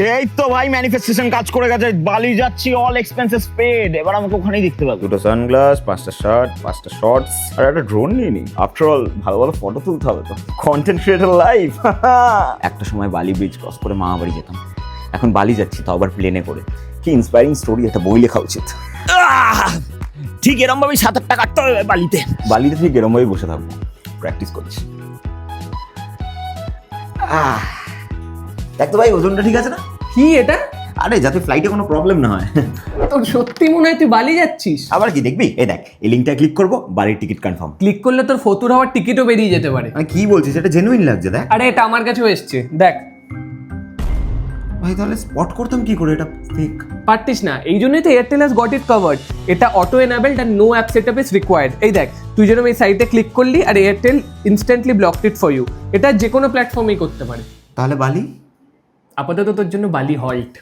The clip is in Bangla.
এই তো ভাই ম্যানিফেস্টেশন কাজ করে গেছে, বালি যাচ্ছি, অল এক্সপেন্সেস পেড। এবার আমাকে ওখানেই দেখতে পাবো। 2টো সানগ্লাস, 5টা শার্ট, 5টা শর্টস আর একটা ড্রোন নিয়ে নি। আফটার অল ভালো ভালো ফটো তুলতে হবে তো, কন্টেন্ট ক্রিয়েটর লাইফ। একটা সময় বালি ব্রিজ ক্রস করে মামা বাড়ি যেতাম, এখন বালি যাচ্ছি, তাও আবার প্লেনে করে। কি ইন্সপায়ারিং স্টোরি, একটা বই লেখা উচিত। ঠিক এরম ভাবেই 7-8টা কাটতে হবে বালিতে। বালিতে ঠিক এরম ভাবেই বসে থাকবো, প্র্যাকটিস করছি। দেখ তো ভাই, ওজনটা ঠিক আছে না? কি এটা? আরে যাতে ফ্লাইটে কোনো প্রবলেম না হয়। তোর সত্যি মনে হয় তুই বালি যাচ্ছিস? আবার কি দেখবি? এই দেখ, এই লিঙ্কটা ক্লিক করবো, বাড়ির টিকিট কনফার্ম। ক্লিক করলে তোর ফতুর হওয়ার টিকিটও বেরিয়ে যেতে পারে। আমি কি বলছিস, এটা জেনুইন লাগছে। দেখ আরে এটা আমার কাছেও এসছে, দেখ। ভাই তাহলে স্পট করতাম কি করে এটা ফেক? পারতিস না, এই জন্যই তো Airtel has got it covered. এটা auto enabled and no app setup is required. এই দেখ, তুই যেরকম এই সাইটে ক্লিক করলি আর Airtel instantly blocked it for you. এটা যে কোনো প্ল্যাটফর্মেই করতে পারে। তাহলে বালি আপাতত তোর জন্য বালি হল্ট।